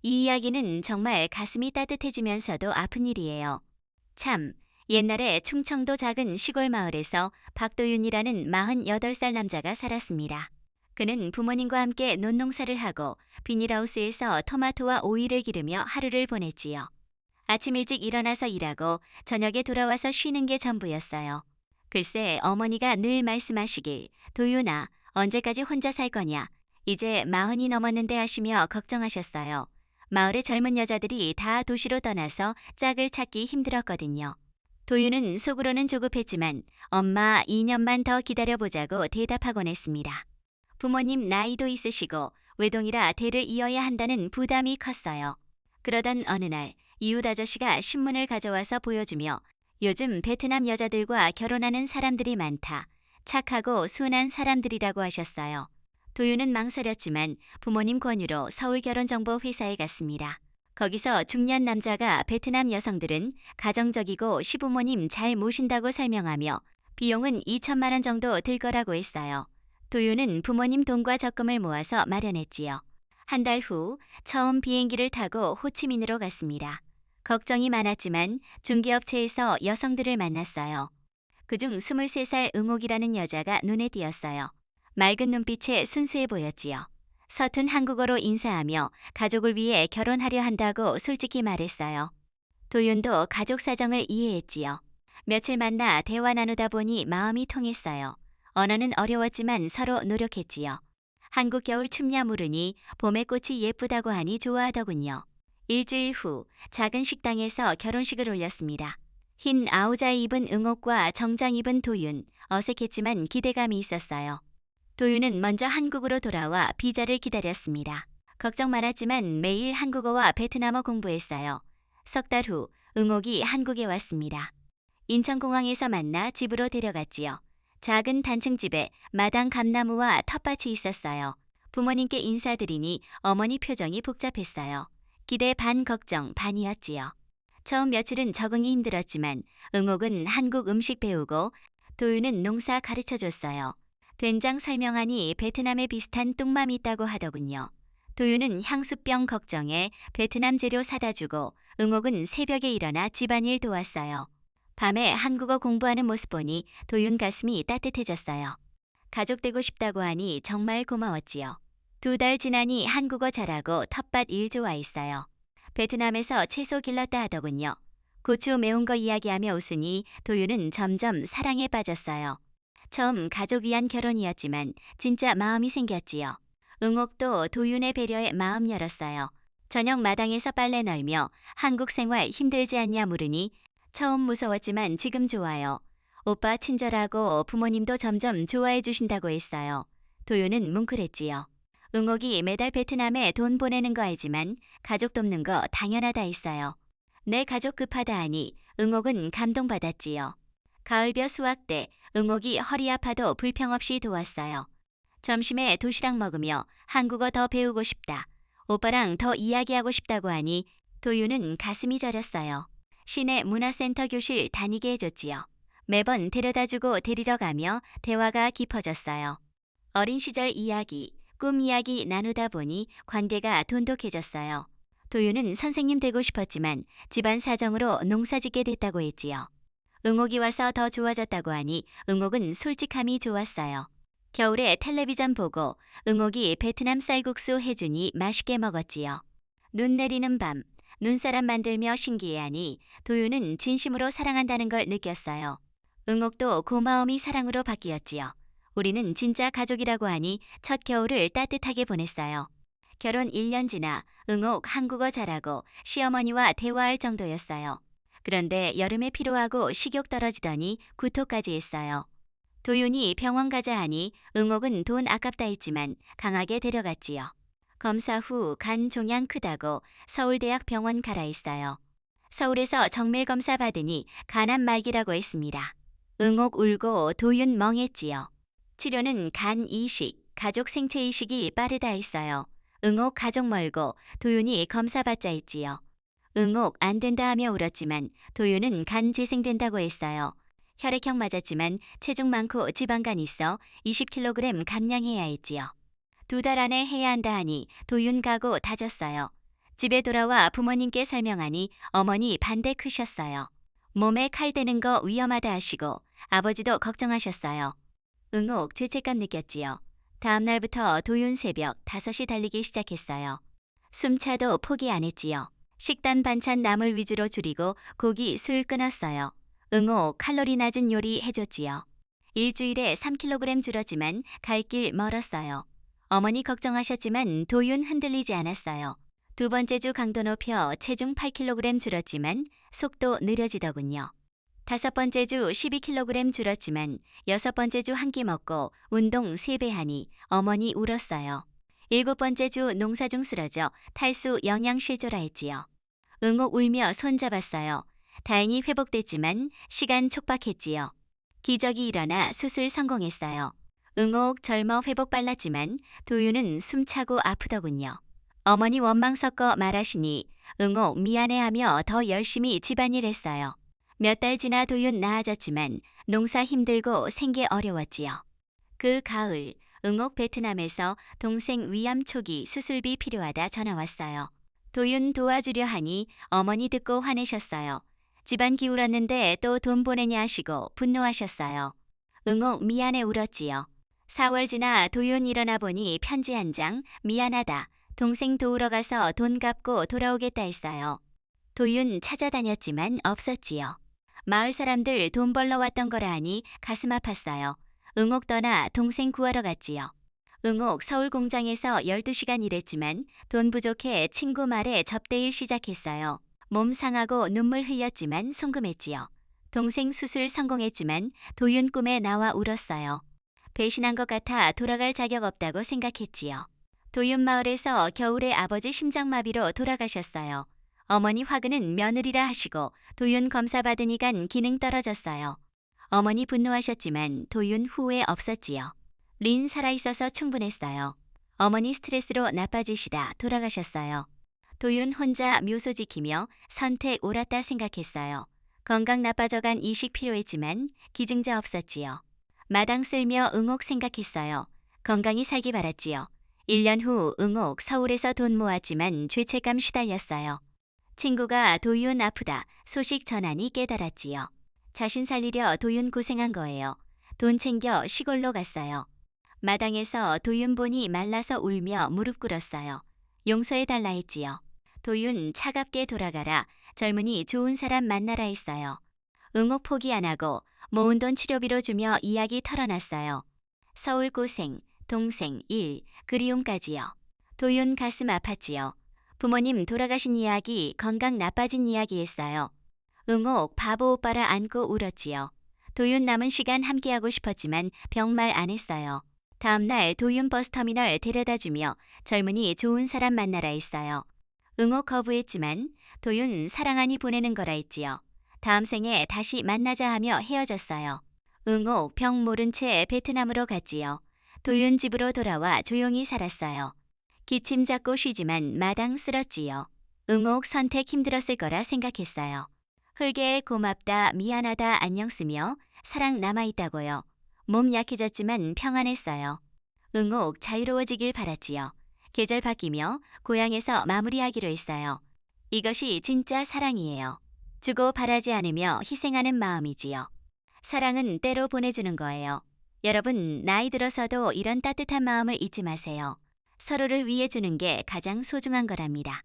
이 이야기는 정말 가슴이 따뜻해지면서도 아픈 일이에요. 참, 옛날에 충청도 작은 시골 마을에서 박도윤이라는 48살 남자가 살았습니다. 그는 부모님과 함께 논농사를 하고 비닐하우스에서 토마토와 오이를 기르며 하루를 보냈지요. 아침 일찍 일어나서 일하고 저녁에 돌아와서 쉬는 게 전부였어요. 글쎄 어머니가 늘 말씀하시길 도윤아 언제까지 혼자 살 거냐 이제 40이 넘었는데 하시며 걱정하셨어요. 마을의 젊은 여자들이 다 도시로 떠나서 짝을 찾기 힘들었거든요. 도윤은 속으로는 조급했지만 엄마 2년만 더 기다려보자고 대답하곤 했습니다. 부모님 나이도 있으시고 외동이라 대를 이어야 한다는 부담이 컸어요. 그러던 어느 날 이웃 아저씨가 신문을 가져와서 보여주며 요즘 베트남 여자들과 결혼하는 사람들이 많다. 착하고 순한 사람들이라고 하셨어요. 도윤은 망설였지만 부모님 권유로 서울 결혼정보회사에 갔습니다. 거기서 중년 남자가 베트남 여성들은 가정적이고 시부모님 잘 모신다고 설명하며 비용은 2천만 원 정도 들 거라고 했어요. 도윤은 부모님 돈과 적금을 모아서 마련했지요. 한 달 후 처음 비행기를 타고 호치민으로 갔습니다. 걱정이 많았지만 중개업체에서 여성들을 만났어요. 그중 23살 응옥이라는 여자가 눈에 띄었어요. 맑은 눈빛에 순수해 보였지요. 서툰 한국어로 인사하며 가족을 위해 결혼하려 한다고 솔직히 말했어요. 도윤도 가족 사정을 이해했지요. 며칠 만나 대화 나누다 보니 마음이 통했어요. 언어는 어려웠지만 서로 노력했지요. 한국 겨울 춥냐 물으니 봄의 꽃이 예쁘다고 하니 좋아하더군요. 일주일 후 작은 식당에서 결혼식을 올렸습니다. 흰 아우자 입은 응옥과 정장 입은 도윤, 어색했지만 기대감이 있었어요. 도윤은 먼저 한국으로 돌아와 비자를 기다렸습니다. 걱정 많았지만 매일 한국어와 베트남어 공부했어요. 석 달 후 응옥이 한국에 왔습니다. 인천공항에서 만나 집으로 데려갔지요. 작은 단층 집에 마당 감나무와 텃밭이 있었어요. 부모님께 인사드리니 어머니 표정이 복잡했어요. 기대 반 걱정 반이었지요. 처음 며칠은 적응이 힘들었지만 응옥은 한국 음식 배우고 도윤은 농사 가르쳐줬어요. 된장 설명하니 베트남에 비슷한 뚱맘이 있다고 하더군요. 도윤은 향수병 걱정에 베트남 재료 사다 주고 응옥은 새벽에 일어나 집안일 도왔어요. 밤에 한국어 공부하는 모습 보니 도윤 가슴이 따뜻해졌어요. 가족 되고 싶다고 하니 정말 고마웠지요. 2달 지나니 한국어 잘하고 텃밭 일 좋아했어요. 베트남에서 채소 길렀다 하더군요. 고추 매운 거 이야기하며 웃으니 도윤은 점점 사랑에 빠졌어요. 처음 가족 위한 결혼이었지만 진짜 마음이 생겼지요. 응옥도 도윤의 배려에 마음 열었어요. 저녁 마당에서 빨래 널며 한국 생활 힘들지 않냐 물으니 처음 무서웠지만 지금 좋아요. 오빠 친절하고 부모님도 점점 좋아해 주신다고 했어요. 도윤은 뭉클했지요. 응옥이 매달 베트남에 돈 보내는 거 알지만 가족 돕는 거 당연하다 했어요. 내 가족 급하다 하니 응옥은 감동받았지요. 가을벼 수확 때 응옥이 허리 아파도 불평 없이 도왔어요. 점심에 도시락 먹으며 한국어 더 배우고 싶다. 오빠랑 더 이야기하고 싶다고 하니 도윤은 가슴이 저렸어요. 시내 문화센터 교실 다니게 해줬지요. 매번 데려다주고 데리러 가며 대화가 깊어졌어요. 어린 시절 이야기, 꿈 이야기 나누다 보니 관계가 돈독해졌어요. 도윤은 선생님 되고 싶었지만 집안 사정으로 농사짓게 됐다고 했지요. 응옥이 와서 더 좋아졌다고 하니 응옥은 솔직함이 좋았어요. 겨울에 텔레비전 보고 응옥이 베트남 쌀국수 해주니 맛있게 먹었지요. 눈 내리는 밤, 눈사람 만들며 신기해하니 도윤은 진심으로 사랑한다는 걸 느꼈어요. 응옥도 고마움이 사랑으로 바뀌었지요. 우리는 진짜 가족이라고 하니 첫 겨울을 따뜻하게 보냈어요. 결혼 1년 지나 응옥 한국어 잘하고 시어머니와 대화할 정도였어요. 그런데 여름에 피로하고 식욕 떨어지더니 구토까지 했어요. 도윤이 병원 가자 하니 응옥은 돈 아깝다 했지만 강하게 데려갔지요. 검사 후 간 종양 크다고 서울대학 병원 가라 했어요. 서울에서 정밀 검사 받으니 간암 말기라고 했습니다. 응옥 울고 도윤 멍했지요. 치료는 간 이식, 가족 생체 이식이 빠르다 했어요. 응옥 가족 멀고 도윤이 검사 받자 했지요. 응옥 안 된다 하며 울었지만 도윤은 간 재생된다고 했어요. 혈액형 맞았지만 체중 많고 지방간 있어 20kg 감량해야 했지요. 2달 안에 해야 한다 하니 도윤 가고 다졌어요. 집에 돌아와 부모님께 설명하니 어머니 반대 크셨어요. 몸에 칼 대는 거 위험하다 하시고 아버지도 걱정하셨어요. 응옥 죄책감 느꼈지요. 다음 날부터 도윤 새벽 5시 달리기 시작했어요. 숨차도 포기 안 했지요. 식단 반찬 나물 위주로 줄이고 고기, 술 끊었어요. 응옥 칼로리 낮은 요리 해줬지요. 일주일에 3kg 줄었지만 갈 길 멀었어요. 어머니 걱정하셨지만 도윤 흔들리지 않았어요. 두 번째 주 강도 높여 체중 8kg 줄었지만 속도 느려지더군요. 다섯 번째 주 12kg 줄었지만 여섯 번째 주 한 끼 먹고 운동 3배 하니 어머니 울었어요. 일곱 번째 주 농사 중 쓰러져 탈수 영양실조라 했지요. 응옥 울며 손잡았어요. 다행히 회복됐지만 시간 촉박했지요. 기적이 일어나 수술 성공했어요. 응옥 젊어 회복 빨랐지만 도윤은 숨차고 아프더군요. 어머니 원망 섞어 말하시니 응옥 미안해하며 더 열심히 집안일 했어요. 몇 달 지나 도윤 나아졌지만 농사 힘들고 생계 어려웠지요. 그 가을 응옥 베트남에서 동생 위암 초기 수술비 필요하다 전화 왔어요. 도윤 도와주려 하니 어머니 듣고 화내셨어요. 집안 기울었는데 또 돈 보내냐 하시고 분노하셨어요. 응옥 미안해 울었지요. 4월 지나 도윤 일어나 보니 편지 한 장 미안하다. 동생 도우러 가서 돈 갚고 돌아오겠다 했어요. 도윤 찾아다녔지만 없었지요. 마을 사람들 돈 벌러 왔던 거라 하니 가슴 아팠어요. 응옥 떠나 동생 구하러 갔지요. 응옥 서울 공장에서 12시간 일했지만 돈 부족해 친구 말에 접대일 시작했어요. 몸 상하고 눈물 흘렸지만 송금했지요. 동생 수술 성공했지만 도윤 꿈에 나와 울었어요. 배신한 것 같아 돌아갈 자격 없다고 생각했지요. 도윤 마을에서 겨울에 아버지 심장마비로 돌아가셨어요. 어머니 화근은 며느리라 하시고 도윤 검사 받으니깐 기능 떨어졌어요. 어머니 분노하셨지만 도윤 후회 없었지요. 린 살아있어서 충분했어요. 어머니 스트레스로 나빠지시다 돌아가셨어요. 도윤 혼자 묘소 지키며 선택 옳았다 생각했어요. 건강 나빠져간 이식 필요했지만 기증자 없었지요. 마당 쓸며 응옥 생각했어요. 건강히 살기 바랐지요. 1년 후 응옥 서울에서 돈 모았지만 죄책감 시달렸어요. 친구가 도윤 아프다 소식 전하니 깨달았지요. 자신 살리려 도윤 고생한 거예요. 돈 챙겨 시골로 갔어요. 마당에서 도윤 보니 말라서 울며 무릎 꿇었어요. 용서해달라 했지요. 도윤 차갑게 돌아가라. 젊은이 좋은 사람 만나라 했어요. 응옥 포기 안 하고 모은 돈 치료비로 주며 이야기 털어놨어요. 서울 고생, 동생, 일, 그리움까지요. 도윤 가슴 아팠지요. 부모님 돌아가신 이야기, 건강 나빠진 이야기 했어요. 응옥 바보 오빠라 안고 울었지요. 도윤 남은 시간 함께하고 싶었지만 병말 안 했어요. 다음날 도윤 버스터미널 데려다주며 젊은이 좋은 사람 만나라 했어요. 응옥 거부했지만 도윤 사랑하니 보내는 거라 했지요. 다음 생에 다시 만나자 하며 헤어졌어요. 응옥 병 모른 채 베트남으로 갔지요. 도윤 집으로 돌아와 조용히 살았어요. 기침 잡고 쉬지만 마당 쓸었지요. 응옥 선택 힘들었을 거라 생각했어요. 흙에 고맙다, 미안하다 안녕 쓰며 사랑 남아있다고요. 몸 약해졌지만 평안했어요. 응옥 자유로워지길 바랐지요. 계절 바뀌며 고향에서 마무리하기로 했어요. 이것이 진짜 사랑이에요. 주고 바라지 않으며 희생하는 마음이지요. 사랑은 때로 보내주는 거예요. 여러분, 나이 들어서도 이런 따뜻한 마음을 잊지 마세요. 서로를 위해 주는 게 가장 소중한 거랍니다.